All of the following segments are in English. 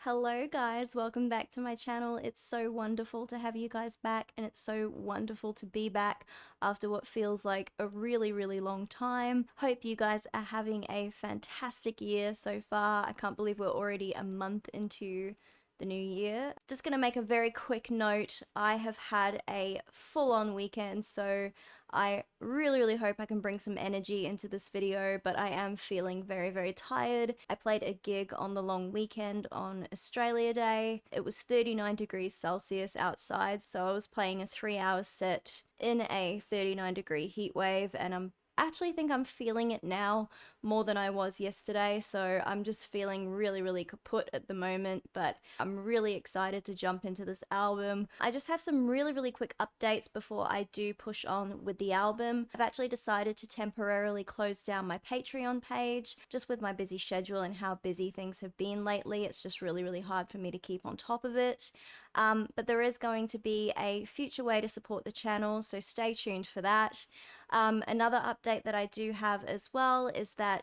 Hello guys, welcome back to my channel. It's so wonderful to have you guys back, and it's so wonderful to be back after what feels like a really long time. Hope you guys are having a fantastic year so far. I can't believe we're already a month into the new year. Just gonna make a very quick note. I have had a full-on weekend, so I really hope I can bring some energy into this video, but I am feeling very tired. I played a gig on the long weekend on Australia Day. It was 39 degrees Celsius outside, so I was playing a 3-hour set in a 39-degree heat wave, and I'm actually think I'm feeling it now more than I was yesterday, so I'm just feeling really kaput at the moment, but I'm really excited to jump into this album. I just have some really quick updates before I do push on with the album. I've actually decided to temporarily close down my Patreon page, just with my busy schedule and how busy things have been lately. It's just really hard for me to keep on top of it. But there is going to be a future way to support the channel, so stay tuned for that. Another update that I do have as well is that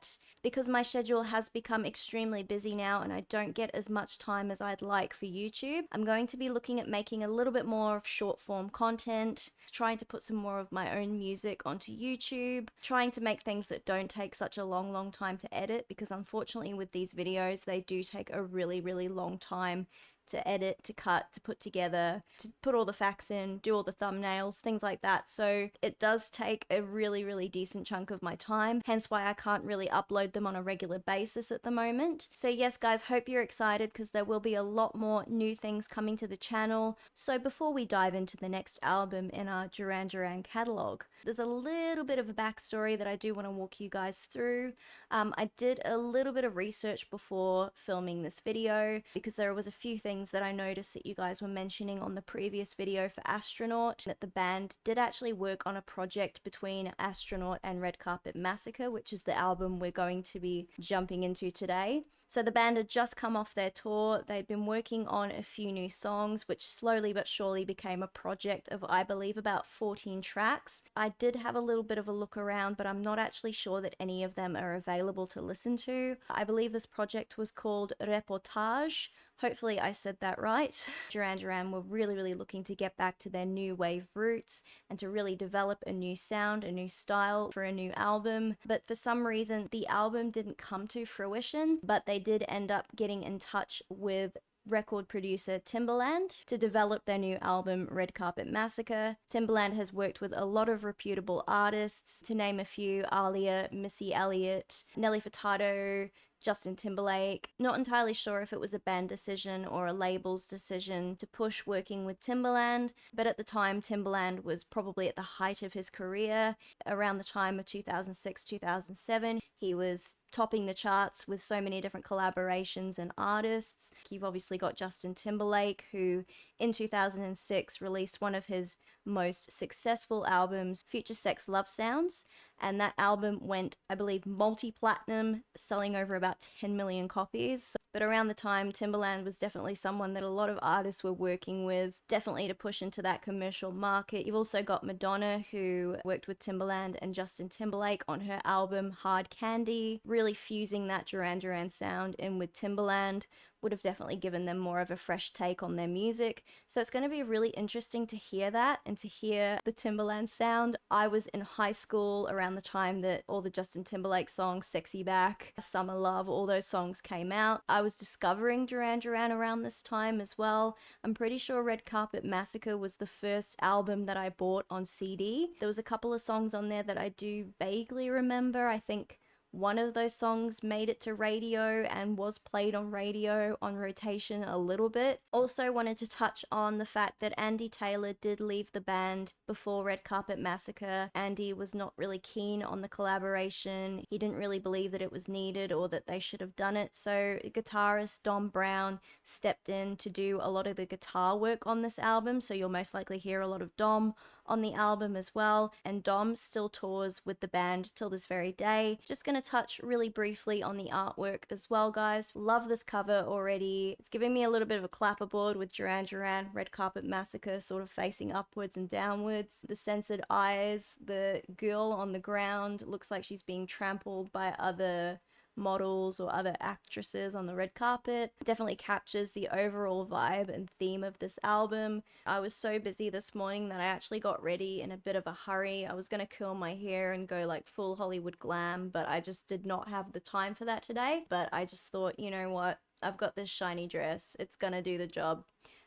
because my schedule has become extremely busy now and I don't get as much time as I'd like for YouTube, I'm going to be looking at making a little bit more of short form content, trying to put some more of my own music onto YouTube, trying to make things that don't take such a long time to edit, because unfortunately with these videos they do take a really long time to edit, to cut, to put together, to put all the facts in, do all the thumbnails, things like that. So it does take a really decent chunk of my time, hence why I can't really upload them on a regular basis at the moment. So yes guys, hope you're excited because there will be a lot more new things coming to the channel. So before we dive into the next album in our Duran Duran catalogue, there's a little bit of a backstory that I do want to walk you guys through. I did a little bit of research before filming this video because there was a few things that I noticed that you guys were mentioning on the previous video for Astronaut, that the band did actually work on a project between Astronaut and Red Carpet Massacre, which is the album we're going to be jumping into today. So the band had just come off their tour. They'd been working on a few new songs, which slowly but surely became a project of, I believe, about 14 tracks. I did have a little bit of a look around, but I'm not actually sure that any of them are available to listen to. I believe this project was called Reportage. Hopefully I said that right. Duran Duran were really looking to get back to their new wave roots and to really develop a new sound, a new style for a new album. But for some reason, the album didn't come to fruition, but they did end up getting in touch with record producer Timbaland to develop their new album Red Carpet Massacre. Timbaland has worked with a lot of reputable artists, to name a few: Alia, Missy Elliott, Nelly Furtado, Justin Timberlake. Not entirely sure if it was a band decision or a label's decision to push working with Timbaland, but at the time Timbaland was probably at the height of his career. Around the time of 2006-2007, he was topping the charts with so many different collaborations and artists. You've obviously got Justin Timberlake, who in 2006 released one of his most successful albums, Future Sex Love Sounds, and that album went, I believe, multi-platinum, selling over about 10 million copies. But around the time, Timbaland was definitely someone that a lot of artists were working with, definitely to push into that commercial market. You've also got Madonna, who worked with Timbaland and Justin Timberlake on her album Hard Candy, really fusing that Duran Duran sound in with Timbaland. Would have definitely given them more of a fresh take on their music. So it's going to be really interesting to hear that and to hear the Timbaland sound. I was in high school around the time that all the Justin Timberlake songs, Sexy Back, Summer Love, all those songs came out. I was discovering Duran Duran around this time as well. I'm pretty sure Red Carpet Massacre was the first album that I bought on CD. There was a couple of songs on there that I do vaguely remember. I think one of those songs made it to radio and was played on radio on rotation a little bit. Also wanted to touch on the fact that Andy Taylor did leave the band before Red Carpet Massacre. Andy was not really keen on the collaboration. He didn't really believe that it was needed or that they should have done it. So guitarist Dom Brown stepped in to do a lot of the guitar work on this album. So you'll most likely hear a lot of Dom on the album as well, and Dom still tours with the band till this very day. Just gonna touch really briefly on the artwork as well, guys. Love this cover already. It's giving me a little bit of a clapperboard with Duran Duran, Red Carpet Massacre sort of facing upwards and downwards. The censored eyes, the girl on the ground looks like she's being trampled by other models or other actresses on the red carpet. It definitely captures the overall vibe and theme of this album. I was so busy this morning that I actually got ready in a bit of a hurry. I was gonna curl my hair and go like full Hollywood glam, but I just did not have the time for that today. But I just thought, you know what? I've got this shiny dress. It's gonna do the job.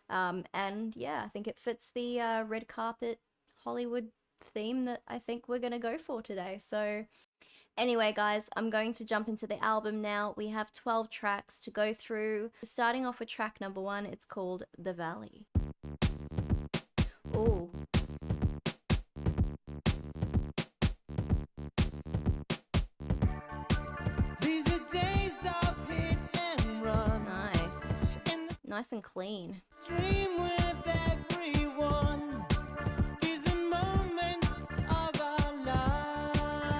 And yeah, I think it fits the red carpet Hollywood theme that I think we're gonna go for today. So anyway, guys, I'm going to jump into the album now. We have 12 tracks to go through. Starting off with track number 1, it's called The Valley. Ooh. These are days of hit and run. Nice. Nice and clean. Stream with everyone. These are moments of our lives.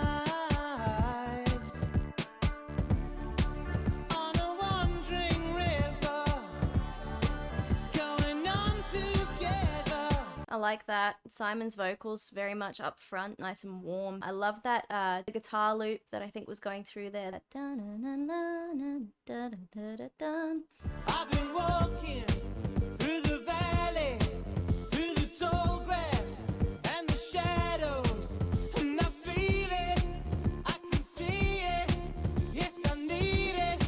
On a wandering river, going on together. I like that. Simon's vocals very much up front, nice and warm. I love that the guitar loop that I think was going through there. That I've been walking through the valley, through the tall grass and the shadows, and I feel it, I can see it, yes I need it,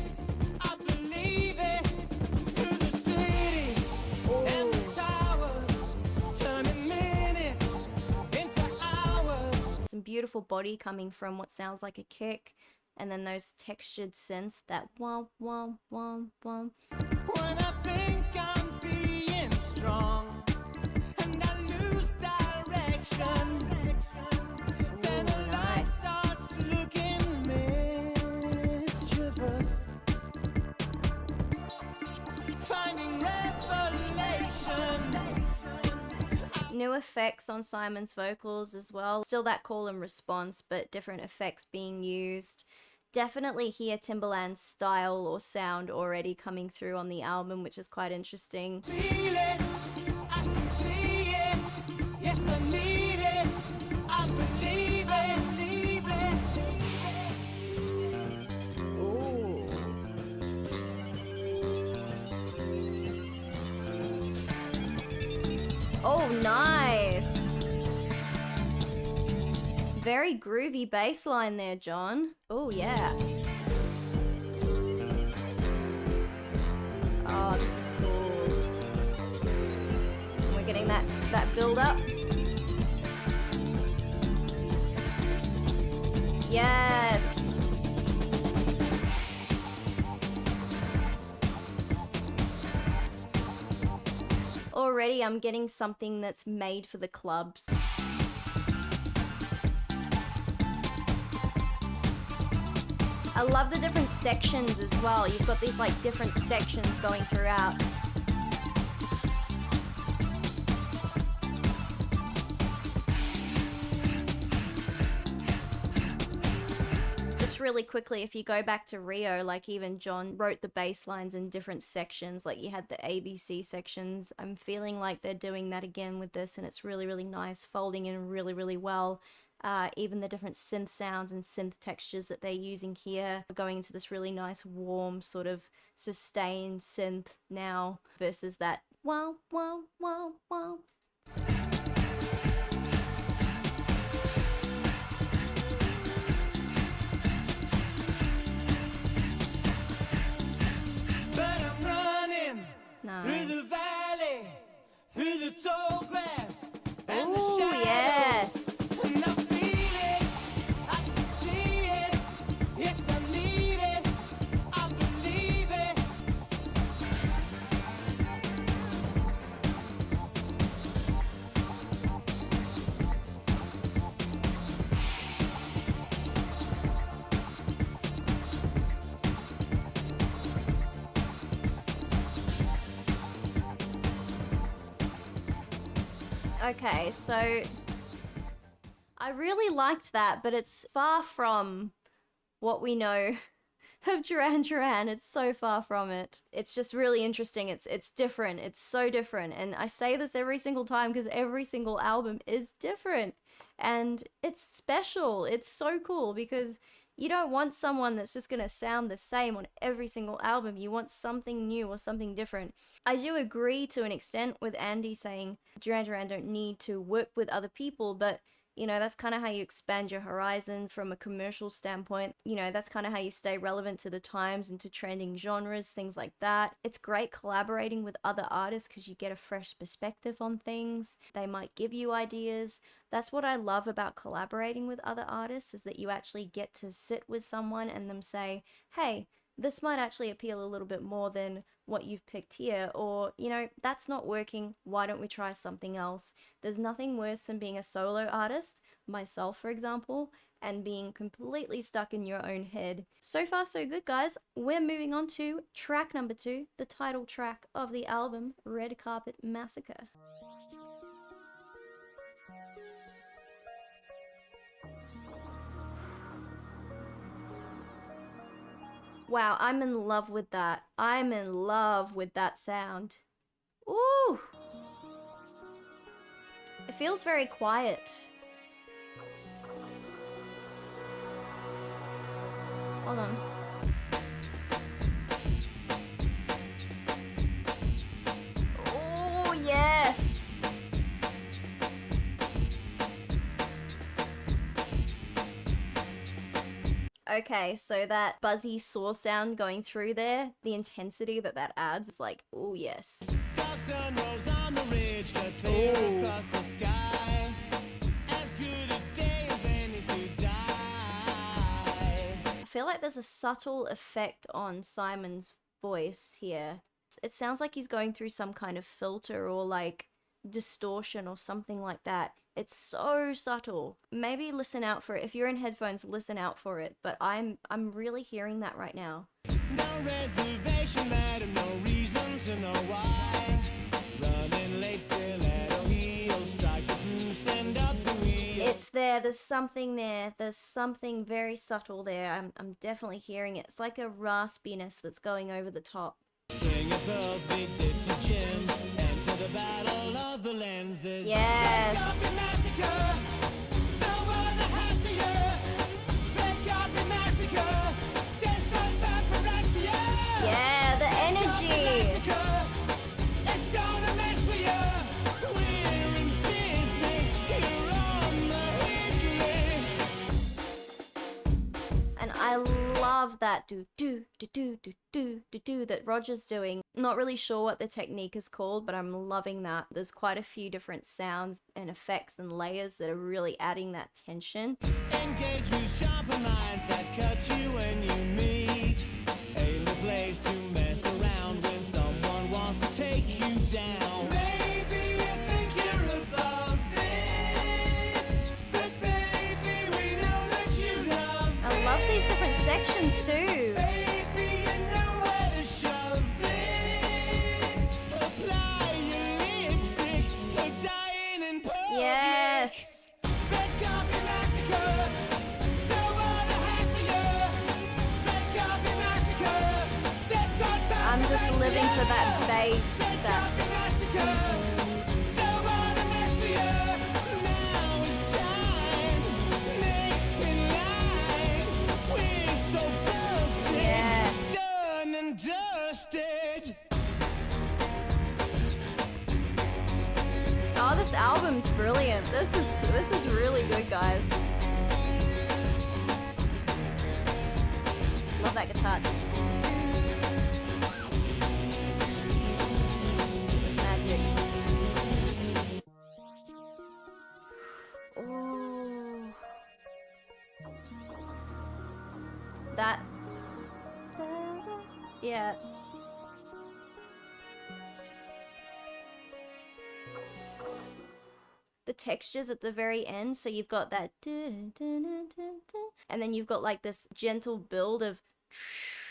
I believe it, through the city and the towers, turning minutes into hours. some beautiful body coming from what sounds like a kick, and then those textured synths that womp womp womp womp. When I think I'm being strong and I lose direction, then the life starts looking mischievous, finding revelation. New effects on Simon's vocals as well. Still that call and response, but different effects being used. Definitely hear Timbaland's style or sound already coming through on the album, which is quite interesting. Feel it, I can see it, yes I need it, I believe it, Ooh. Oh, nice. Very groovy bass line there, John. Oh, yeah. Oh, this is cool. We're getting that build up. Yes. Already I'm getting something that's made for the clubs. I love the different sections as well. You've got these like different sections going throughout. Just really quickly, if you go back to Rio, like even John wrote the bass lines in different sections, like you had the ABC sections. I'm feeling like they're doing that again with this, and it's really, really nice, folding in really, really well. Even the different synth sounds and synth textures that they're using here, going into this really nice warm sort of sustained synth now versus that wow wow wow wow. but I'm running through the Nice. valley, through the tall grass and the Oh, shadows. yes. And I feel it, I can see it, yes I need it, I believe it. Okay, so I really liked that, but it's far from what we know of Duran Duran. It's so far from it. It's just really interesting. It's different. It's so different. And I say this every single time because every single album is different. And it's special. It's so cool because You don't want someone that's just going to sound the same on every single album. You want something new or something different. I do agree to an extent with Andy saying Duran Duran don't need to work with other people, but you know, that's kind of how you expand your horizons from a commercial standpoint. You know, that's kind of how you stay relevant to the times and to trending genres, things like that. It's great collaborating with other artists because you get a fresh perspective on things. They might give you ideas. That's what I love about collaborating with other artists, is that you actually get to sit with someone and them say, hey, this might actually appeal a little bit more than what you've picked here, or, you know, that's not working, why don't we try something else? There's nothing worse than being a solo artist, myself for example, and being completely stuck in your own head. So far so good, guys. We're moving on to track number 2, the title track of the album, Red Carpet Massacre. Wow, I'm in love with that. I'm in love with that sound. Ooh! It feels very quiet. Hold on. Oh, yes! Okay, so that buzzy saw sound going through there, the intensity that that adds is like, oh yes. Dark sun rose on the ridge, cut clear across the sky. As good a day as any to die. I feel like there's a subtle effect on Simon's voice here. It sounds like he's going through some kind of filter or like distortion or something like that. It's so subtle. Maybe listen out for it. If you're in headphones, listen out for it. But I'm really hearing that right now. No reservation, madam, no reason to know why. Running late, still at a wheel, strike the goose, send up the wheel. It's there. There's something there. There's something very subtle there. I'm definitely hearing it. It's like a raspiness that's going over the top. String of pearls, big dips and gems. Enter the battle of the lenses. Yes. Carpet Massacre. Don't want the hassle. Red Carpet Massacre. Dance like paparazzi. Yeah, the energy. It's gonna mess with you. We're in business. You're on the hit list. And I love that do do do do do do do do that Roger's doing. Not really sure what the technique is called, but I'm loving that. There's quite a few different sounds and effects and layers that are really adding that tension. Engage with sharper minds that cut you when you meet. Ain't the place to mess around when someone wants to take you down. Maybe you think you're above it, but baby, we know that you love it. I love these different sections too. Baby, you know where to shove it. Apply your lipstick, you're dying in public. Yes. Red Carpet Massacre. Don't wanna hassle you. Red Carpet Massacre. That's got I'm just living for that bass. Red That Carpet Massacre. Don't wanna mess with you. Now it's time. Next in line. We're so busted. Yes. Done and dusted. Oh, this album's brilliant. This is really good, guys. Love that guitar. Magic. Oh. That. Yeah. The textures at the very end, so you've got that and then you've got like this gentle build of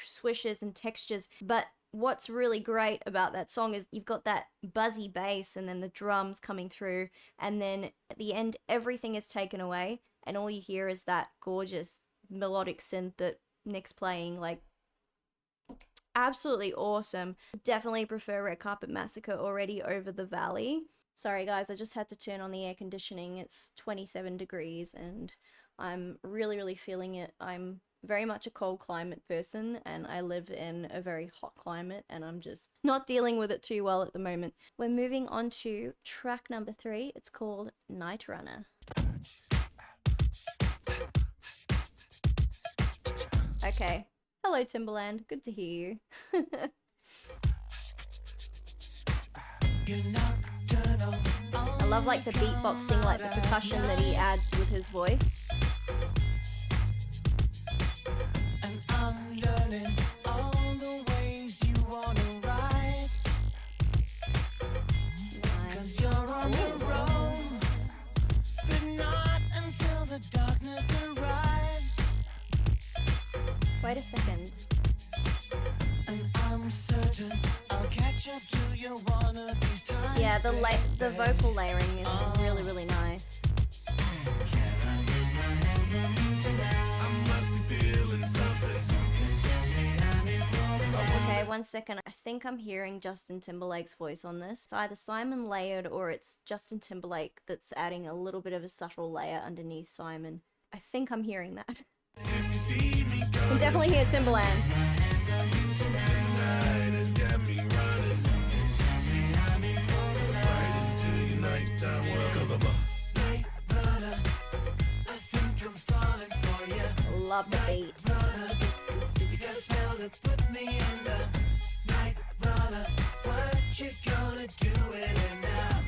swishes and textures. But what's really great about that song is you've got that buzzy bass and then the drums coming through, and then at the end everything is taken away and all you hear is that gorgeous melodic synth that Nick's playing. Like, absolutely awesome. Definitely prefer Red Carpet Massacre already over The Valley. Sorry guys, I just had to turn on the air conditioning. It's 27 degrees and I'm really feeling it. I'm very much a cold climate person, and I live in a very hot climate, and I'm just not dealing with it too well at the moment. We're moving on to track number 3. It's called Nite-Runner. Okay. Hello, Timbaland. Good to hear you. I love like the beatboxing, like the percussion that he adds with his voice. And I'm learning all the ways you wanna ride. Cause you're on your own, but not until the darkness arrives. Wait a second. And I'm certain I'll catch up to you one of these times. Yeah, the vocal layering is really, really nice. Okay, 1 second. I think I'm hearing Justin Timberlake's voice on this. It's either Simon layered or it's Justin Timberlake that's adding a little bit of a subtle layer underneath Simon. I think I'm hearing that. You can definitely hear Timbaland. Love the beat. You got a spell that put me under. Night runner, what you gonna do with it now?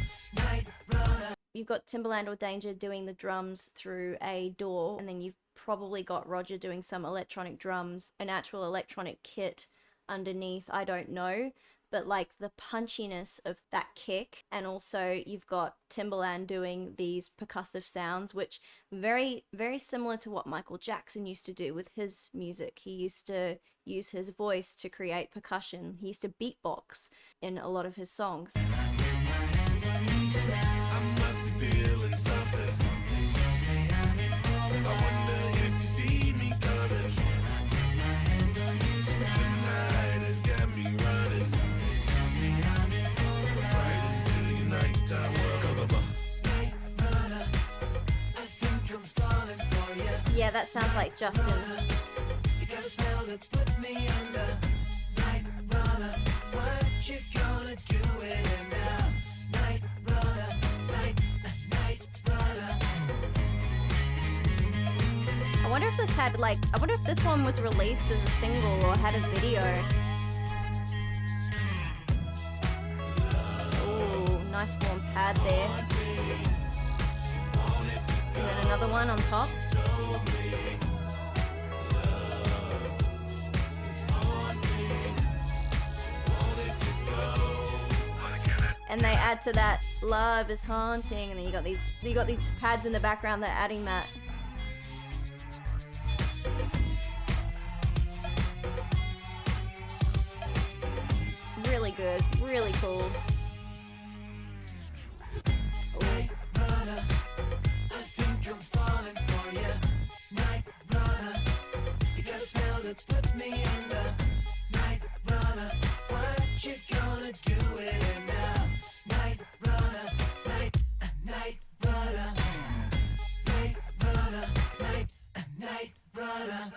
Night runner. You've got Timbaland or Danja doing the drums through a door, and then you've probably got Roger doing some electronic drums, an actual electronic kit underneath, I don't know. But like the punchiness of that kick, and also you've got Timbaland doing these percussive sounds, which very, very similar to what Michael Jackson used to do with his music. He used to use his voice to create percussion. He used to beatbox in a lot of his songs. Yeah, that sounds like Justin. You got a spell that put me under. Night runner, what you gonna do with it now? Night runner, night runner. I wonder if this had like, I wonder if this one was released as a single or had a video. Ooh, nice warm pad there. And then another one on top. And they add to that, love is haunting, and then you got these pads in the background that are adding that. Really good, really cool. Night runner, I think I'm falling for you. Night runner, you got a spell that put me under. Night runner, what you gonna do with it now? Night runner, night runner, night runner, night runner.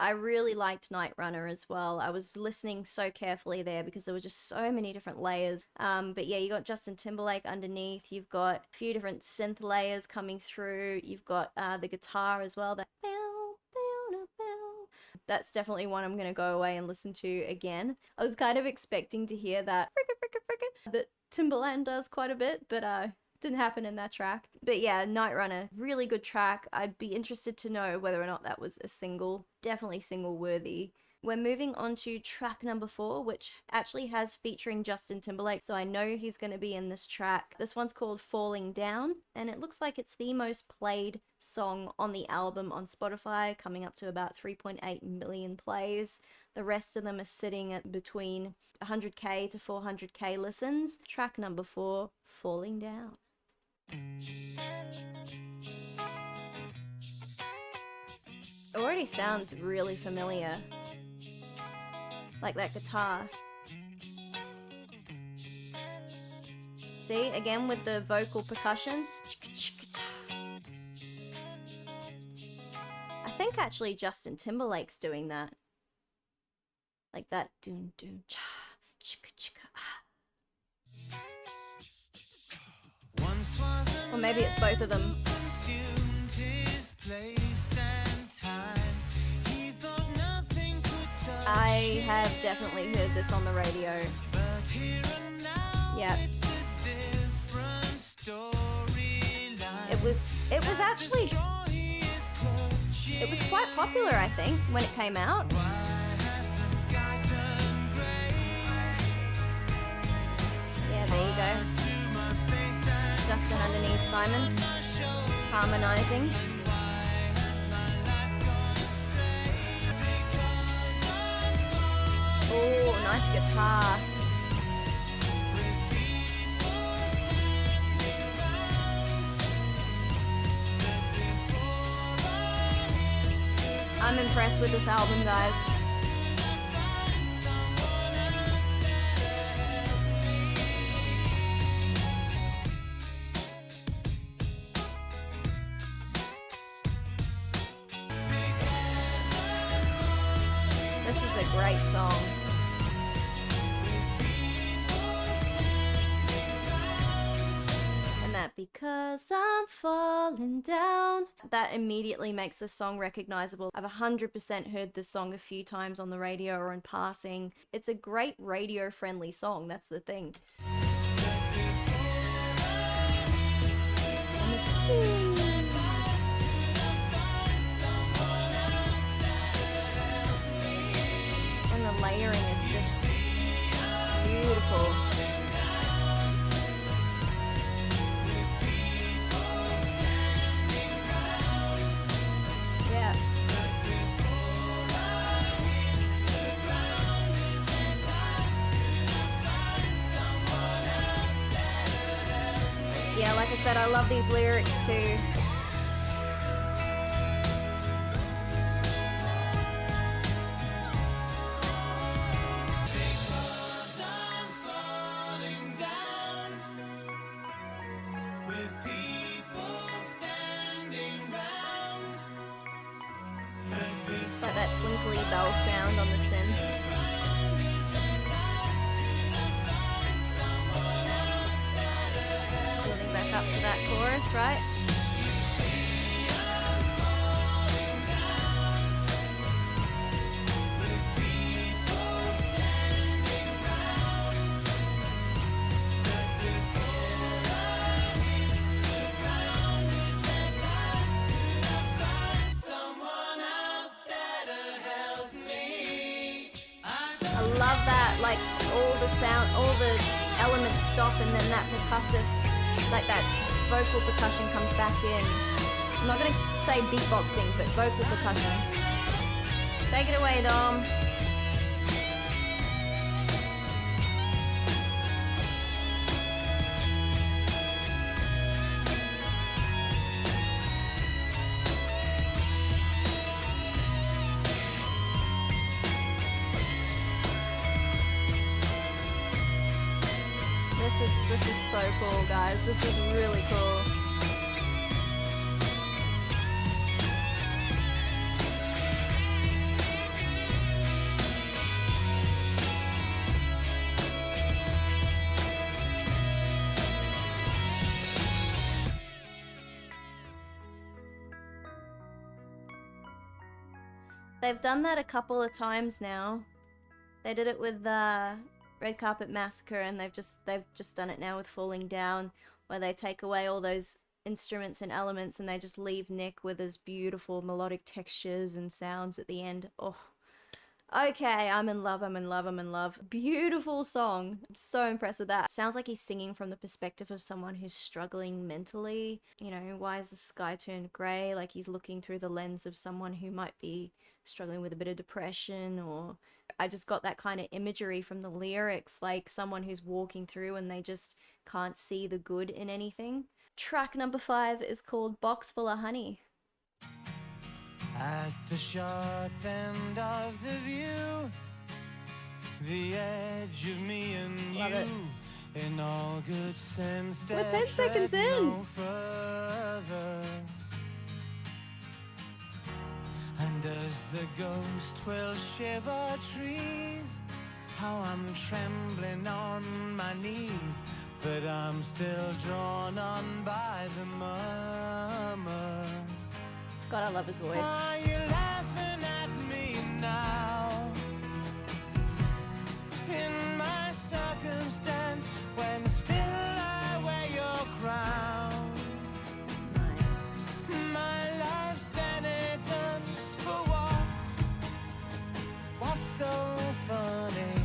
I really liked Nite-Runner as well. I was listening so carefully there because there were just so many different layers. But yeah, you got Justin Timberlake underneath. You've got a few different synth layers coming through. You've got the guitar as well. That bow, bow, da, bow. That's definitely one I'm gonna go away and listen to again. I was kind of expecting to hear that fricka that Timbaland does quite a bit, but didn't happen in that track. But yeah, Nite-Runner, really good track. I'd be interested to know whether or not that was a single. Definitely single worthy. We're moving on to track number 4, which actually has featuring Justin Timberlake, so I know he's going to be in this track. This one's called Falling Down, and it looks like it's the most played song on the album on Spotify, coming up to about 3.8 million plays. The rest of them are sitting at between 100k to 400k listens. Track number 4, Falling Down. It already sounds really familiar. Like that guitar. See, again with the vocal percussion. I think actually Justin Timberlake's doing that. Like that. Doon, doon, cha, chicka, chicka, ah. Or maybe it's both of them. I have definitely heard this on the radio. Yeah. It was actually, it was quite popular, I think, when it came out. Yeah, there you go. Justin underneath Simon, harmonizing. Oh, nice guitar. I'm impressed with this album, guys. This is a great song. And that because I'm falling down, that immediately makes the song recognizable. I've 100% heard this song a few times on the radio or in passing. It's a great radio friendly song, that's the thing. And the layering is just beautiful. Yeah. Yeah, like I said, I love these lyrics too. Like that twinkly bell sound on the synth. Building back up to that chorus, right? Love that, like all the sound, all the elements stop and then that percussive, like that vocal percussion comes back in. I'm not gonna say beatboxing, but vocal percussion. Take it away, Dom. This is so cool, guys. This is really cool. They've done that a couple of times now. They did it with Red Carpet Massacre, and they've just done it now with Falling Down, where they take away all those instruments and elements and they just leave Nick with his beautiful melodic textures and sounds at the end. Oh, okay, I'm in love, I'm in love, I'm in love. Beautiful song. I'm so impressed with that. Sounds like he's singing from the perspective of someone who's struggling mentally. You know, why is the sky turned grey? Like he's looking through the lens of someone who might be struggling with a bit of depression, or I just got that kind of imagery from the lyrics, like someone who's walking through and they just can't see the good in anything. Track number 5 is called Box Full of Honey. At the sharp end of the view, the edge of me and Love it. in all good sense. We're 10 seconds in. No further. as the ghost will shiver trees, how I'm trembling on my knees, but I'm still drawn on by the murmur. God, I love his voice. Are you laughing at me now? In my circumstance, when still I wear your crown. Nice. My life's penitence for what? What's so funny?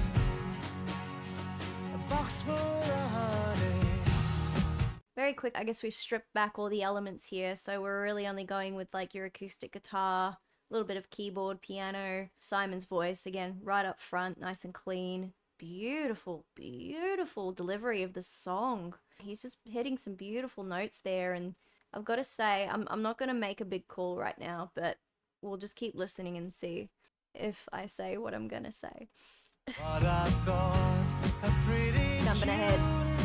A box full of honey. Very quick, I guess we've stripped back all the elements here, so we're really only going with like your acoustic guitar, a little bit of keyboard, piano, Simon's voice, again, right up front, nice and clean. Beautiful, beautiful delivery of the song. He's just hitting some beautiful notes there, and I've got to say, I'm not going to make a big call right now, but we'll just keep listening and see if I say what I'm going to say. What I thought a pretty Jumping ahead. June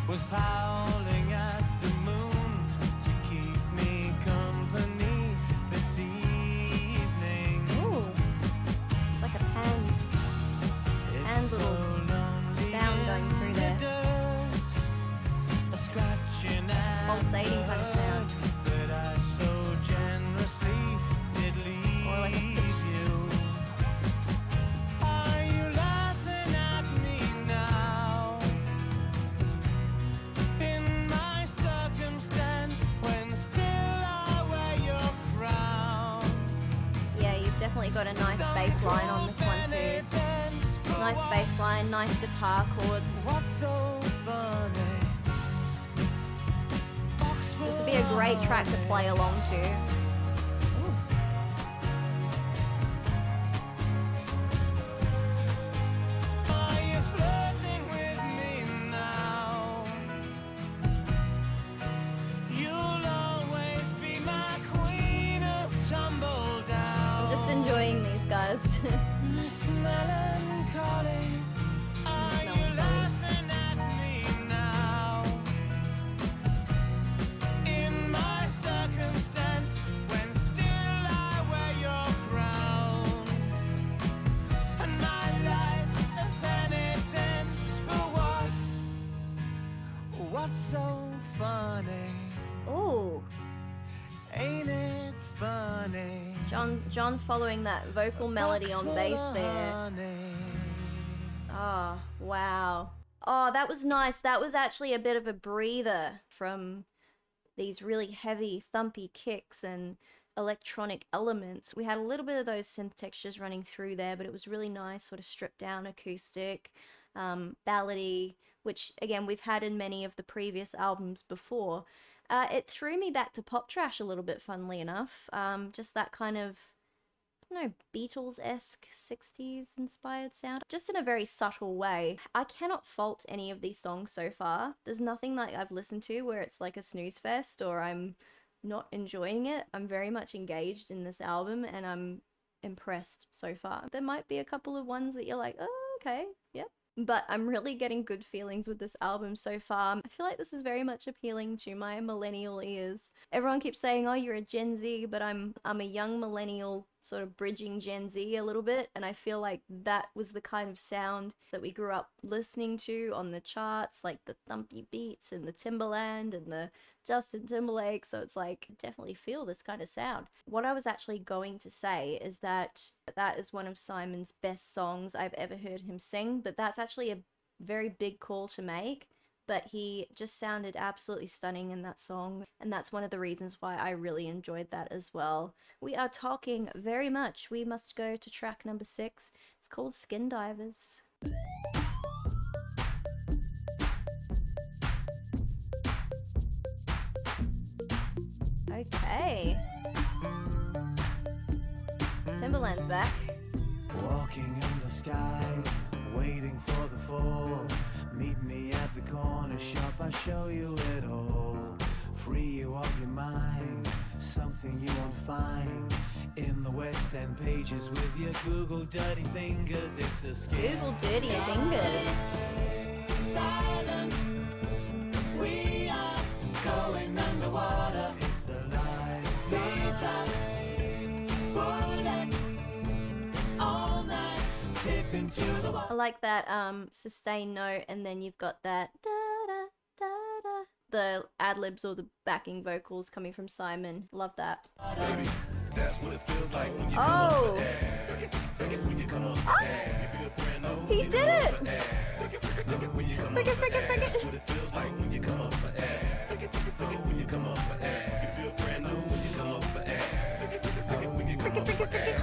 was howling at the moon to keep me company this evening. Ooh, it's like a pan It's little lonely sound going in through the there. dirt, a scratching at Pulsating the kind of sound. hurt that I so generously did leave Or like a pitch. you. Are you laughing at me now? In my circumstance, when still I wear your crown. Yeah, you've definitely got a nice bass line on this one too. Nice bass line, nice guitar chords. What's so funny? This would be a great track to play along to. Ooh. Are you flirting with me now? You'll always be my queen of tumble down. I'm just enjoying these guys. Miss Melancholy, are you Melancholy. laughing at me now? In my circumstance, when still I wear your crown, and my life's a penitence for what? What's so funny? Ooh, Ain't it funny? John following that vocal melody on bass there. Honey. Oh, wow. Oh, that was nice. That was actually a bit of a breather from these really heavy, thumpy kicks and electronic elements. We had a little bit of those synth textures running through there, but it was really nice, sort of stripped down acoustic, ballady, which again we've had in many of the previous albums before. It threw me back to pop trash a little bit, funnily enough. Just that kind of, I don't know, Beatles-esque 60s inspired sound, just in a very subtle way. I cannot fault any of these songs so far. There's nothing that I've listened to where it's like a snooze fest or I'm not enjoying it. I'm very much engaged in this album and I'm impressed so far. There might be a couple of ones that you're like, oh, okay, yep. But I'm really getting good feelings with this album so far. I feel like this is very much appealing to my millennial ears. Everyone keeps saying, oh, you're a Gen Z, but I'm a young millennial sort of bridging Gen Z a little bit, and I feel like that was the kind of sound that we grew up listening to on the charts, like the thumpy beats and the Timbaland and the Justin Timberlake, so it's like, definitely feel this kind of sound. What I was actually going to say is that is one of Simon's best songs I've ever heard him sing, but that's actually a very big call to make. But he just sounded absolutely stunning in that song, and that's one of the reasons why I really enjoyed that as well. We are talking very much. We must go to track number 6. It's called Skin Divers. Okay. Timbaland's back. Walking in the skies, waiting for the fall. Meet me at the corner shop, I'll show you it all. Free you of your mind, something you won't find in the West End pages with your Google dirty fingers. It's a skin. Google dirty fingers. Silence, we are going underwater. It's a lie. Teardrop, I like that sustained note, and then you've got that da da da da. The ad libs or the backing vocals coming from Simon. Love that. Oh! He did it! Frick it, frick it, frick it. Frick it, frick it, frick it.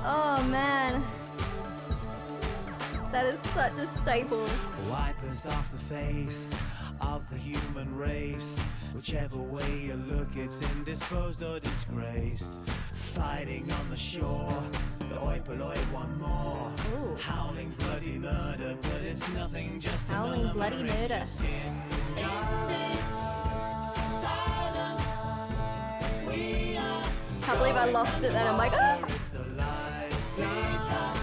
Oh man. That is such a staple. Wipe us off the face of the human race. Whichever way you look, it's indisposed or disgraced. Fighting on the shore, the oi polloi one more. Ooh. Howling bloody murder, but it's nothing, just a Howling murmur bloody in murder. your skin. Silence. We are Can't believe I lost it then. I'm like, ah! it's a lifetime.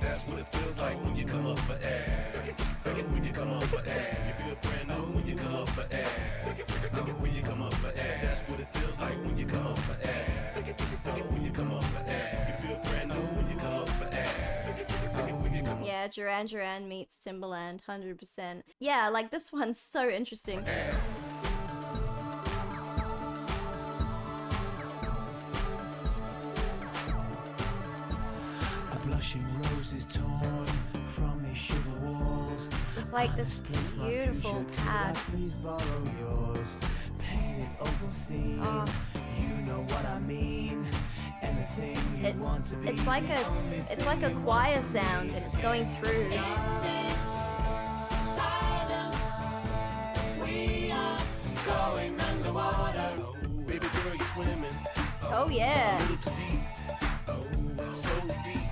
That's what it feels like when you come up for air. When you come up for air, you feel brand new when you come up for air. When you come up for air, that's what it feels like when you come up for air. When you come up for air, you feel brand new when you come up for air. Yeah, Duran Duran meets Timbaland, 100%. Yeah, like this one's so interesting. A blushing rose is torn from these sugar walls. It's like this beautiful pad. Please borrow yours. Painted opal scene. Oh. You know what I mean. Anything you want to be. It's like a choir sound, and it's going through. Silence. We are going underwater. Baby girl, you're swimming. Oh yeah. Too deep. Oh, so deep.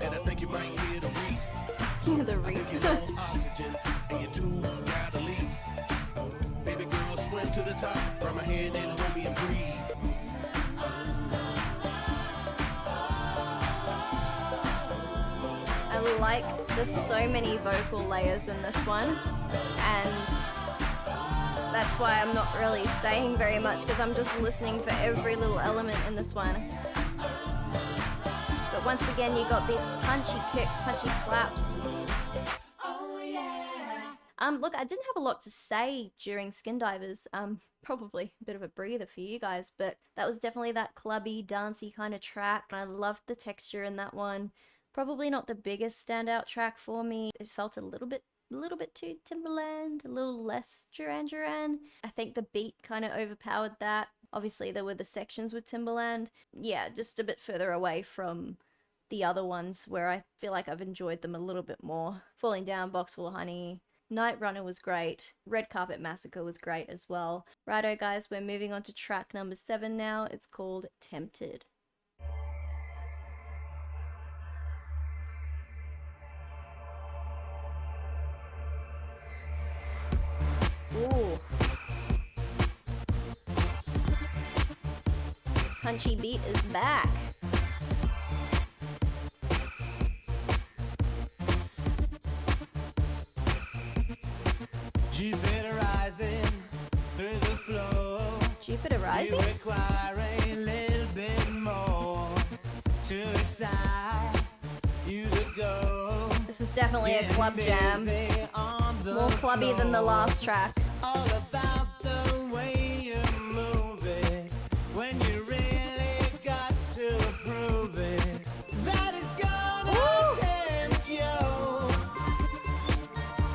And I think you might hear the reef. The reef. You want oxygen and you do gotta leave. Oh, baby girl, swim to the top. Grab my hand and hold me and breathe. I like there's so many vocal layers in this one, and that's why I'm not really saying very much, because I'm just listening for every little element in this one. But once again, you got these punchy kicks, punchy claps. Look, I didn't have a lot to say during Skin Divers. Probably a bit of a breather for you guys, but that was definitely that clubby, dancey kind of track. I loved the texture in that one. Probably not the biggest standout track for me. It felt a little bit too Timbaland, a little less Duran Duran. I think the beat kind of overpowered that. Obviously, there were the sections with Timbaland. Yeah, just a bit further away from the other ones where I feel like I've enjoyed them a little bit more. Falling Down, Box Full of Honey. Nite-Runner was great. Red Carpet Massacre was great as well. Righto guys, we're moving on to track number 7 now. It's called Tempted. Ooh. Punchy beat is back. Jupiter rising through the floor. Jupiter Rising? You require a little bit more to excite you to go. This is definitely a club jam. More clubby than the last track. All about the way you move it. When you really got to prove it. That is gonna Woo! tempt you.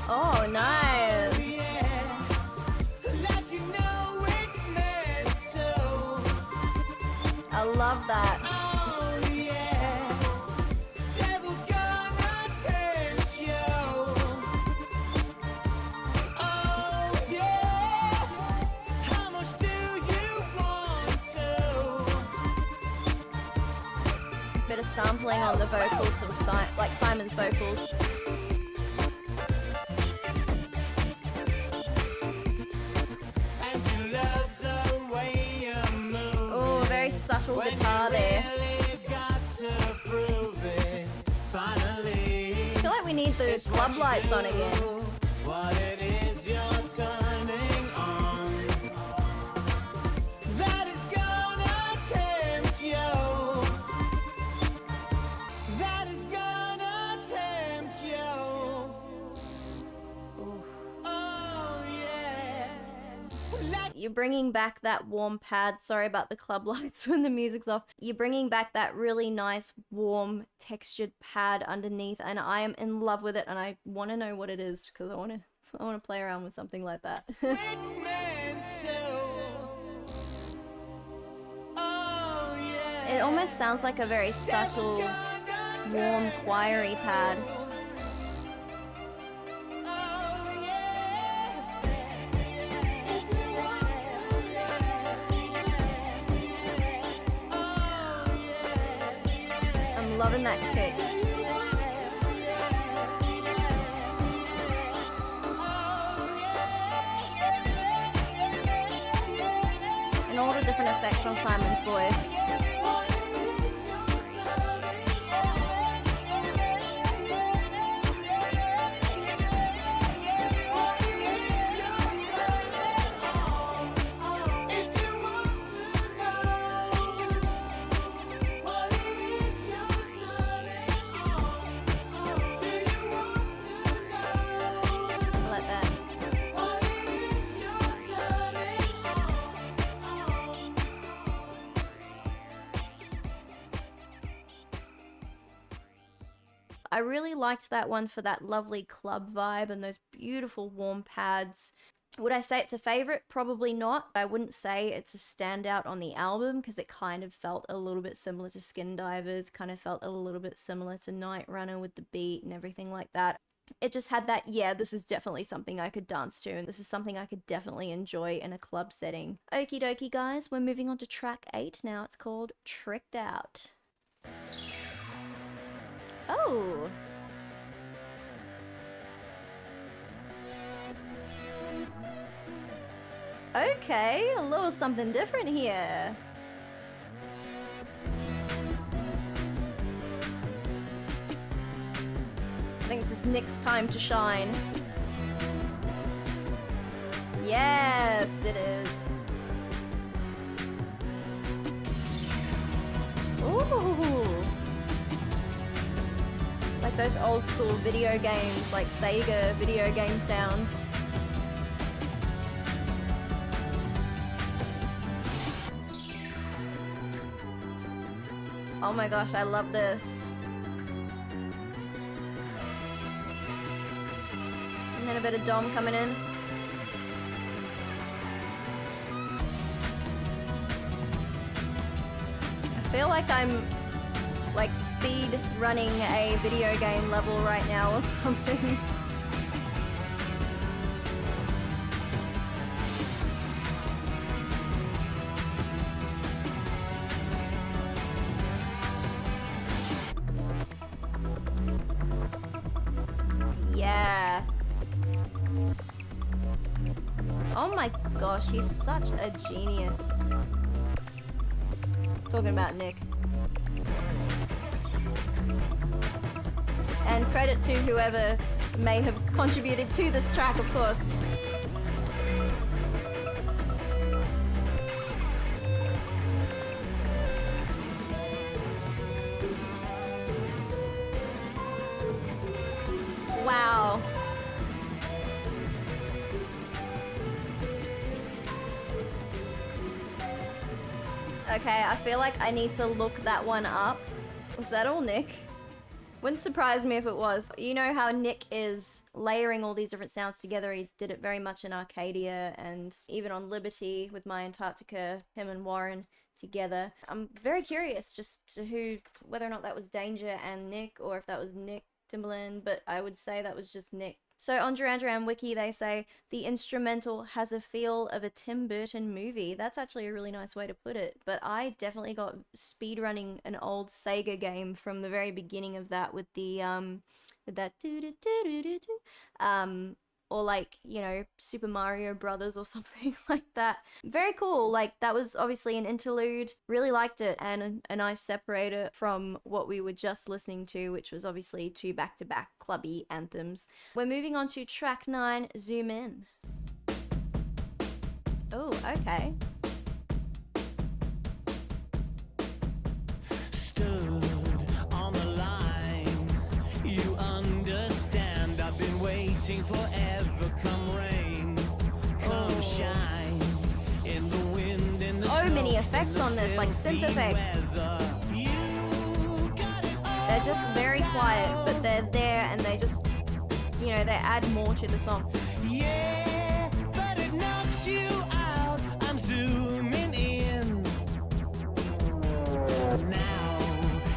Oh, nice. Yeah. Like you know it's meant to. I love that. Oh yeah. Devil gonna tempt you. Oh yeah. How much do you want to? Bit of sampling on the vocals from like Simon's vocals. And you love the way you move. Oh, very subtle When guitar you there. really got to prove it. Finally. I feel like we need the It's club what you lights on do, again. What it is you're turning on. That is gonna tempt you. You're bringing back that warm pad. Sorry about the club lights when the music's off. You're bringing back that really nice, warm, textured pad underneath, and I am in love with it, and I want to know what it is because I want to play around with something like that. It almost sounds like a very subtle, warm, choiry pad. I'm loving that kick. And all the different effects on Simon's voice. I really liked that one for that lovely club vibe and those beautiful warm pads. Would I say it's a favorite? Probably not. I wouldn't say it's a standout on the album because it kind of felt a little bit similar to Skin Divers, kind of felt a little bit similar to Nite-Runner with the beat and everything like that. It just had that, yeah, this is definitely something I could dance to, and this is something I could definitely enjoy in a club setting. Okie dokie, guys, we're moving on to track 8 now. It's called Tricked Out. Oh. Okay, a little something different here. I think this is Nick's time to shine. Yes, it is. Ooh. Like those old school video games, like Sega video game sounds. Oh my gosh, I love this. And then a bit of Dom coming in. I feel like I'm like speed running a video game level right now or something. Yeah. Oh my gosh, he's such a genius. Talking about Nick. And credit to whoever may have contributed to this track, of course. Wow. Okay, I feel like I need to look that one up. Was that all Nick? Wouldn't surprise me if it was. You know how Nick is layering all these different sounds together. He did it very much in Arcadia and even on Liberty with My Antarctica, him and Warren together. I'm very curious just to whether or not that was Danja and Nick or if that was Nick, Timbaland, but I would say that was just Nick. So on Duran Duran Wiki, they say the instrumental has a feel of a Tim Burton movie. That's actually a really nice way to put it. But I definitely got speedrunning an old Sega game from the very beginning of that with the with that do do do do do do or like, you know, Super Mario Brothers or something like that. Very cool. Like, that was obviously an interlude. Really liked it, and a nice separator from what we were just listening to, which was obviously two back-to-back clubby anthems. We're moving on to track 9, Zoom In. Oh, okay. Stood on the line, you understand. I've been waiting forever. Come rain, come shine. many effects on this, like synth effects. They're just very quiet, but they're there and they just, you know, they add more to the song. Yeah, but it knocks you out. I'm zooming in. Now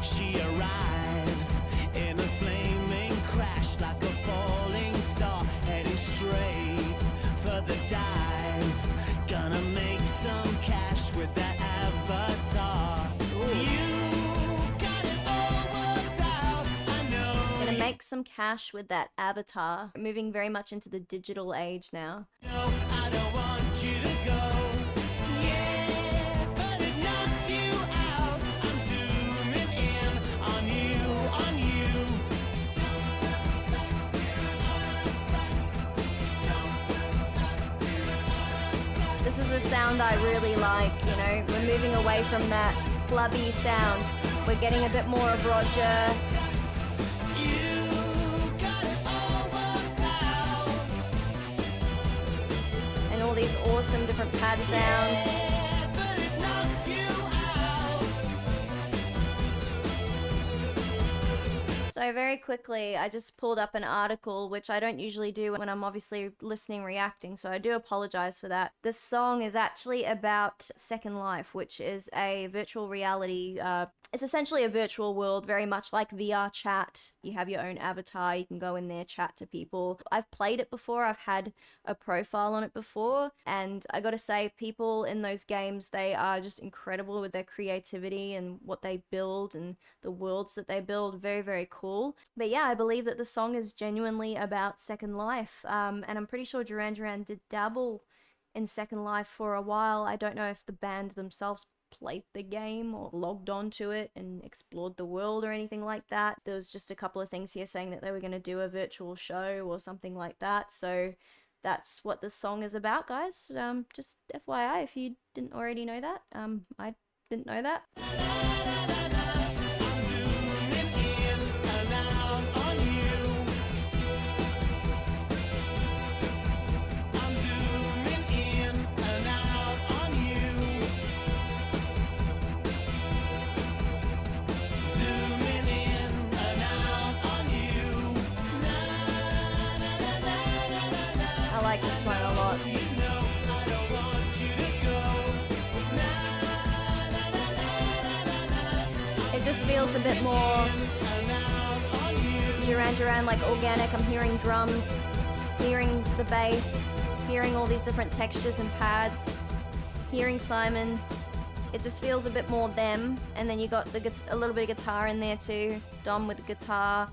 she arrives in a flaming crash like a falling star, heading straight for the dive. Gonna make some cash with that avatar. Make some cash with that avatar. Moving very much into the digital age now. No, I don't want you to go. Yeah, but it knocks you out. I'm zooming in on you, on you. This is the sound I really like, you know. We're moving away from that clubby sound. We're getting a bit more of Roger. All these awesome different pad sounds. So very quickly, I just pulled up an article, which I don't usually do when I'm obviously listening, reacting, so I do apologize for that. This song is actually about Second Life, which is a virtual reality, it's essentially a virtual world, very much like VR chat. You have your own avatar, you can go in there, chat to people. I've played it before, I've had a profile on it before, and I gotta say, people in those games, they are just incredible with their creativity and what they build and the worlds that they build. Very, very cool. But yeah, I believe that the song is genuinely about Second Life, and I'm pretty sure Duran Duran did dabble in Second Life for a while. I don't know if the band themselves played the game or logged onto it and explored the world or anything like that. There was just a couple of things here saying that they were going to do a virtual show or something like that, so that's what this song is about, guys. Just FYI if you didn't already know that. I didn't know that. I like this one a lot. It just feels a bit more Duran Duran, like organic. I'm hearing drums, hearing the bass, hearing all these different textures and pads, hearing Simon. It just feels a bit more them. And then you got a little bit of guitar in there too, Dom with the guitar.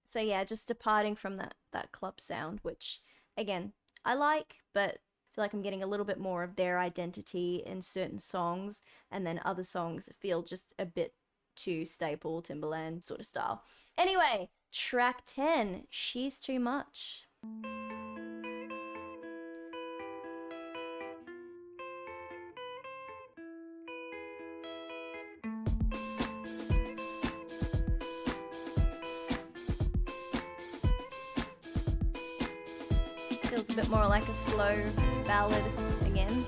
So yeah, just departing from that club sound, which again, I like, but I feel like I'm getting a little bit more of their identity in certain songs, and then other songs feel just a bit too staple Timbaland sort of style. Anyway, track 10, She's Too Much. Feels a bit more like a slow ballad again.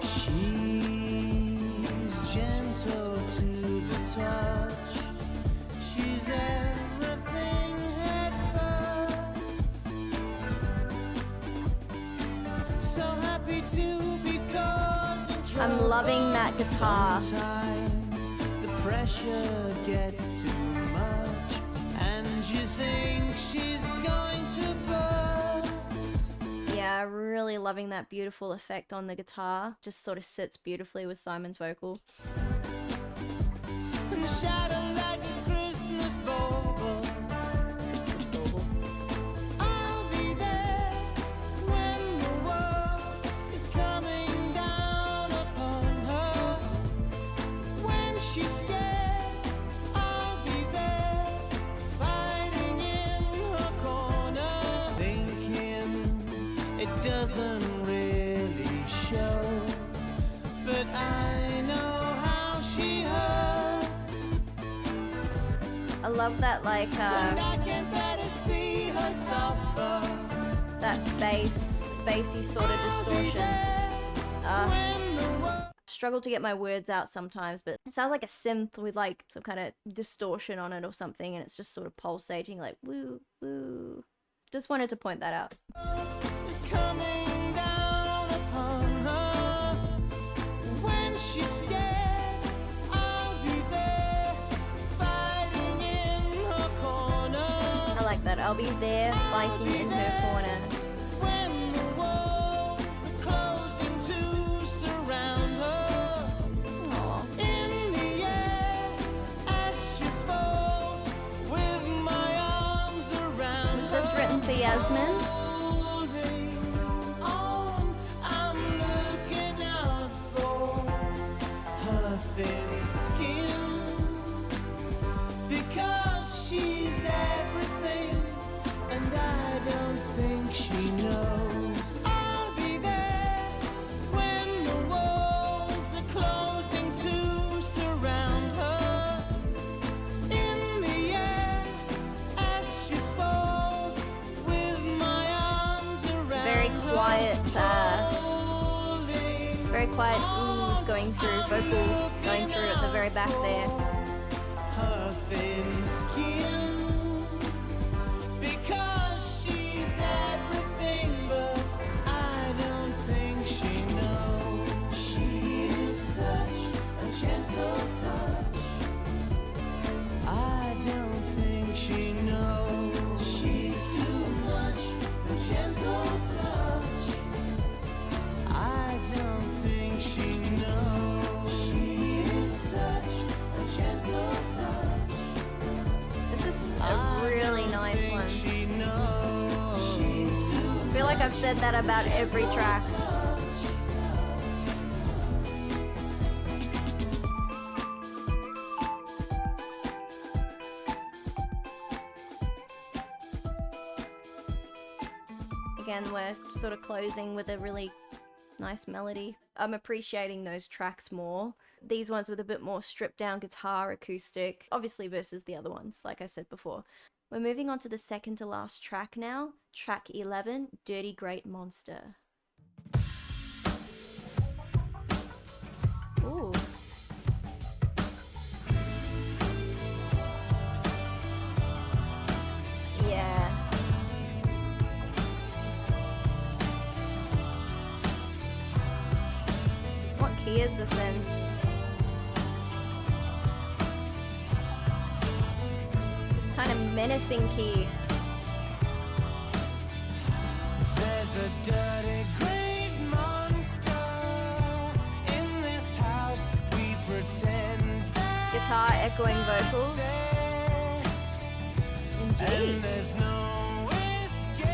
She's gentle to the touch. She's everything at first. So happy to be caused. I'm loving that guitar. Sometimes the pressure gets too much, and you think she's going to burst. Yeah, really loving that beautiful effect on the guitar. Just sort of sits beautifully with Simon's vocal. And the shadow like a Christmas bauble. I'll be there when the world is coming down upon her. When she's scared, I'll be there fighting in her corner. Thinking it doesn't really show, but I know how she hurts. I love that, like, And I can better see her suffer. that bass bassy sort of distortion. Struggle to get my words out sometimes, but it sounds like a synth with like some kind of distortion on it or something, and it's just sort of pulsating like woo woo. Just wanted to point that out. Is coming down upon her. When she's scared, I'll be there, fighting in her corner. I like that. I'll be there fighting in her corner. When the walls are closing to surround her. Aw. In the air, as she falls, with my arms around Was this written for Yasmin? holding on, I'm looking out for her thin skin, because she's everything, and I don't think she knows. I'll be there when the walls are closing to surround her. In the air, as she falls, with my arms around Very quiet, holding very quiet oohs going through, vocals going through at the very back there. her thin skin, because she's everything, but I don't think she knows. She is such a gentle touch. I don't think she knows. She's too much for gentle touch. I don't think she knows. She is such a gentle touch. This is a really nice one. She knows. She's too I feel like I've said that about every track. Again, we're sort of closing with a really nice melody. I'm appreciating those tracks more. These ones with a bit more stripped down guitar, acoustic, obviously versus the other ones, like I said before. We're moving on to the second to last track now. Track 11, Dirty Great Monster. Ooh. Yeah. What key is this in? It's this kind of menacing key. There's a dirty great monster in this house. We pretend that Guitar echoing vocals in G. and there's no escape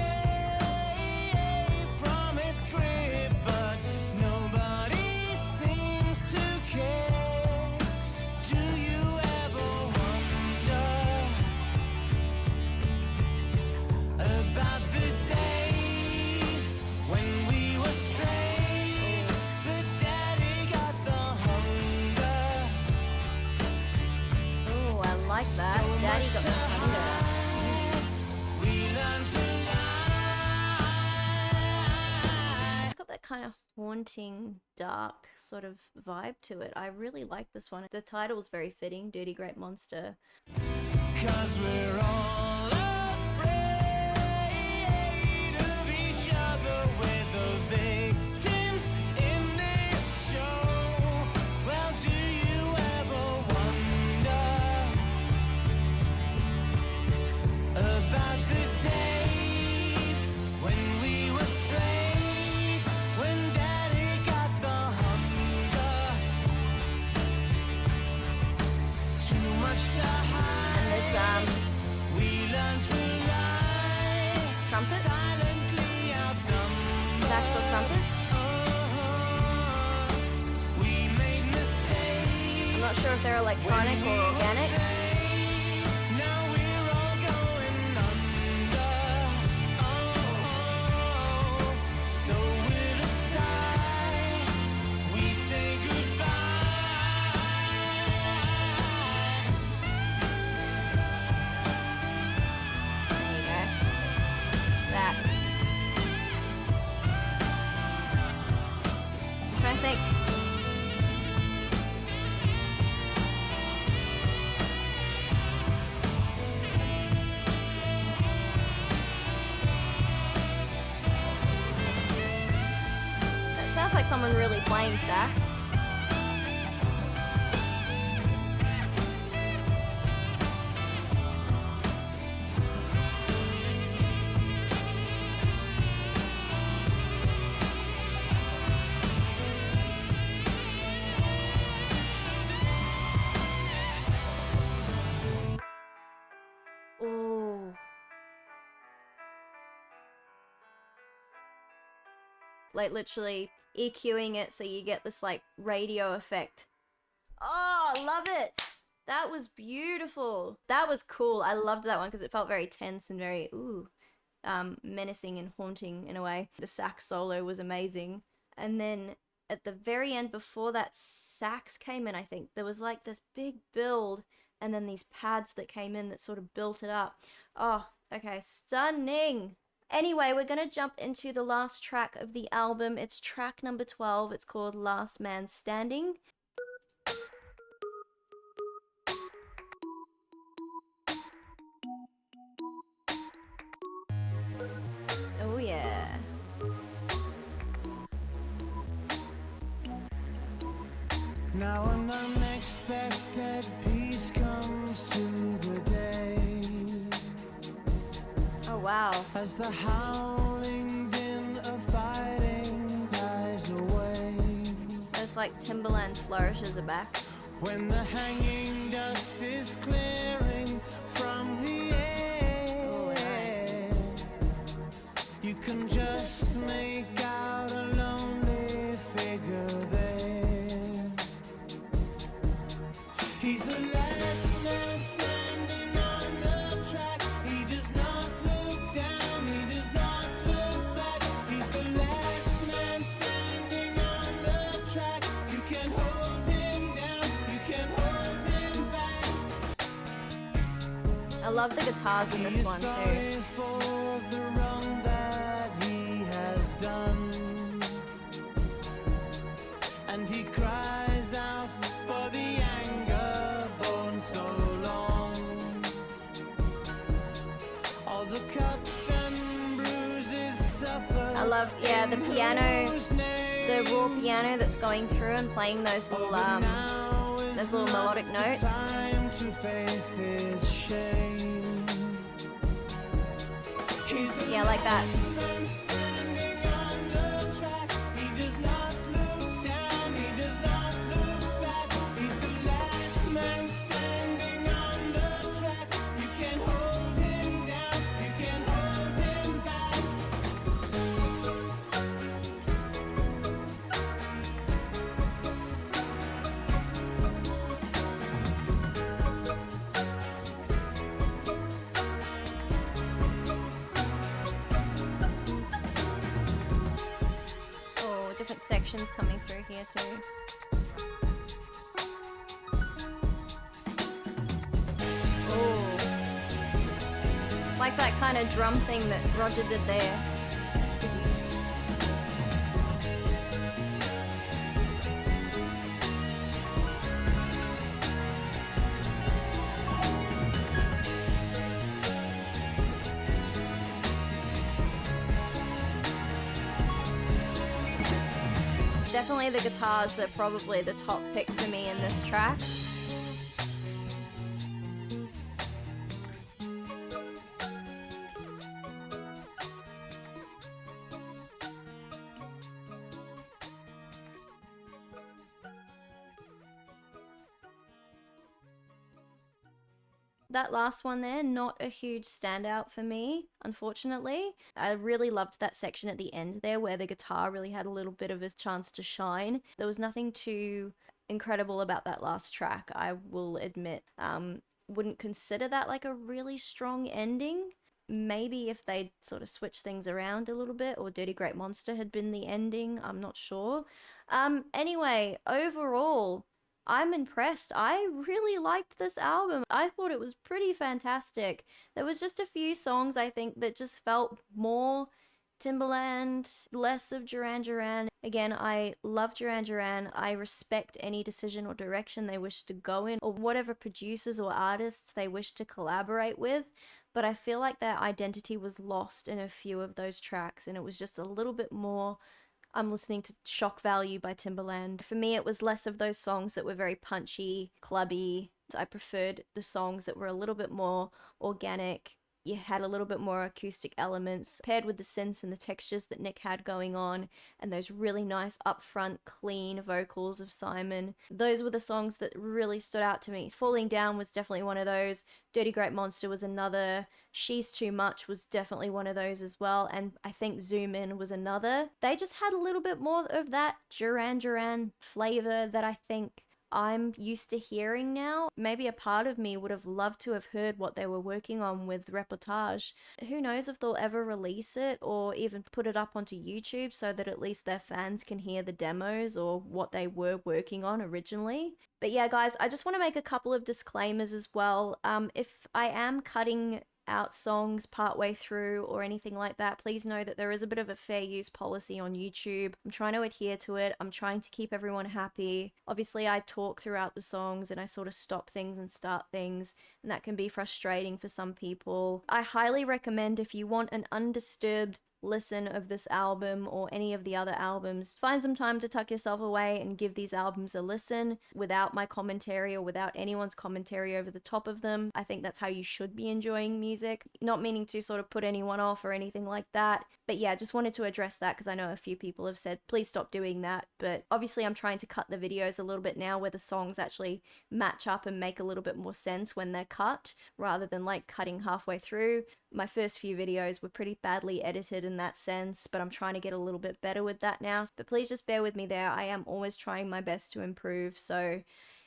from its grip, but nobody seems to care. Do you ever wonder about the days when we were straight? The daddy got the hunger. Ooh, I like that. Daddy got the hunger. We learned to lie. It's got that kind of haunting, dark sort of vibe to it. I really like this one. The title's very fitting, Dirty Great Monster. 'Cause we're all afraid of each other. We're the victims in this show. Well, do you ever wonder about the days when we were straight, when daddy got the hunger? Too much to hide. And this We learn to lie. trumpets, Silently outnumbered. sax or trumpets. We made mistakes. I'm not sure if they're electronic or organic. Now we're all going under. Oh, so with a sigh, we say goodbye. There you go. Sax. I think. That sounds like someone really playing sax. Oh. Like literally EQing it so you get this like radio effect. Oh, love it. That was beautiful. That was cool. I loved that one because it felt very tense and very menacing and haunting in a way. The sax solo was amazing. And then at the very end, before that sax came in, I think there was like this big build and then these pads that came in that sort of built it up. Oh, okay, stunning. Anyway, we're gonna jump into the last track of the album. It's track number 12. It's called Last Man Standing. Oh yeah. Now an unexpected peace comes to the day. Oh wow. As the howling din of fighting dies away. There's like Timbaland flourishes are back. When the hanging dust is clearing from the air. Oh, nice. You can just make out a lonely figure there. He's the last man standing on the track. He does not look down, he does not look back. He's the last man standing on the track. You can hold him down, you can hold him back. I love the guitars in this one Sorry too. for the wrong that he has done, and he cries out for the anger borne so long. All the cuts and bruises suffered. I love, yeah, the piano, the raw piano that's going through and playing those little melodic notes. Time to face his shame. He's the Yeah, like that. man standing on the track. He does not look down, he does not look back. He's the last man standing on the track. You can hold him down, you can hold him back. Oh, different sections coming through here too. Oh, like that kind of drum thing that Roger did there. Definitely the guitars are probably the top pick for me in this track. That last one there, not a huge standout for me, unfortunately. I really loved that section at the end there where the guitar really had a little bit of a chance to shine. There was nothing too incredible about that last track, I will admit. Wouldn't consider that like a really strong ending. Maybe if they'd sort of switched things around a little bit, or Dirty Great Monster had been the ending, I'm not sure. Anyway, overall, I'm impressed. I really liked this album. I thought it was pretty fantastic. There was just a few songs I think that just felt more Timbaland, less of Duran Duran. Again, I love Duran Duran. I respect any decision or direction they wish to go in, or whatever producers or artists they wish to collaborate with. But I feel like their identity was lost in a few of those tracks, and it was just a little bit more. I'm listening to Shock Value by Timbaland. For me, it was less of those songs that were very punchy, clubby. I preferred the songs that were a little bit more organic. You had a little bit more acoustic elements paired with the synths and the textures that Nick had going on, and those really nice upfront clean vocals of Simon. Those were the songs that really stood out to me. Falling Down was definitely one of those. Dirty Great Monster was another. She's Too Much was definitely one of those as well, and I think Zoom In was another. They just had a little bit more of that Duran Duran flavor that I think I'm used to hearing now. Maybe a part of me would have loved to have heard what they were working on with Reportage. Who knows if they'll ever release it or even put it up onto YouTube so that at least their fans can hear the demos or what they were working on originally. But yeah, guys, I just want to make a couple of disclaimers as well. If I am cutting out songs partway through or anything like that, please know that there is a bit of a fair use policy on YouTube. I'm trying to adhere to it. I'm trying to keep everyone happy. Obviously, I talk throughout the songs and I sort of stop things and start things, and that can be frustrating for some people. I highly recommend, if you want an undisturbed listen of this album or any of the other albums, find some time to tuck yourself away and give these albums a listen without my commentary or without anyone's commentary over the top of them. I think that's how you should be enjoying music. Not meaning to sort of put anyone off or anything like that, but yeah, just wanted to address that because I know a few people have said please stop doing that. But obviously I'm trying to cut the videos a little bit now where the songs actually match up and make a little bit more sense when they're cut, rather than like cutting halfway through. My first few videos were pretty badly edited in that sense, but I'm trying to get a little bit better with that now. But please just bear with me there. I am always trying my best to improve. So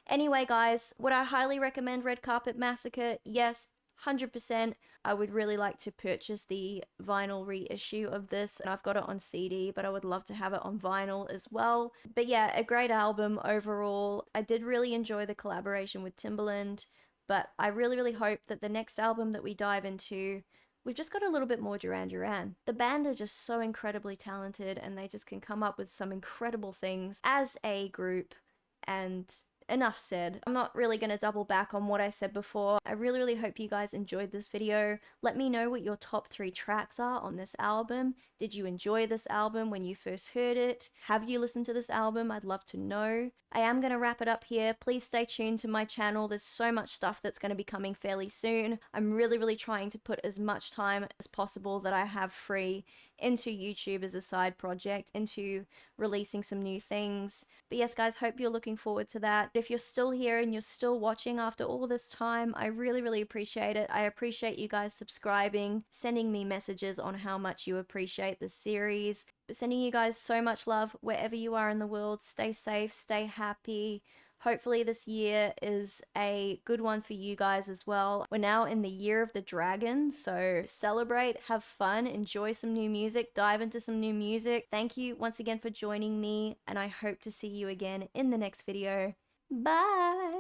anyway, guys, would I highly recommend Red Carpet Massacre? Yes, 100%. I would really like to purchase the vinyl reissue of this, and I've got it on CD, but I would love to have it on vinyl as well. But yeah, a great album overall. I did really enjoy the collaboration with Timbaland, but I really hope that the next album that we dive into, we've just got a little bit more Duran Duran. The band are just so incredibly talented, and they just can come up with some incredible things as a group. And enough said. I'm not really going to double back on what I said before. I really hope you guys enjoyed this video. Let me know what your top 3 tracks are on this album. Did you enjoy this album when you first heard it? Have you listened to this album? I'd love to know. I am going to wrap it up here. Please stay tuned to my channel. There's so much stuff that's going to be coming fairly soon. I'm really trying to put as much time as possible that I have free into YouTube as a side project, into releasing some new things. But yes, guys, hope you're looking forward to that. If you're still here and you're still watching after all this time, I really appreciate it. I appreciate you guys subscribing, sending me messages on how much you appreciate this series. But sending you guys so much love wherever you are in the world. Stay safe, stay happy. Hopefully this year is a good one for you guys as well. We're now in the year of the dragon, so celebrate, have fun, enjoy some new music, dive into some new music. Thank you once again for joining me, and I hope to see you again in the next video. Bye!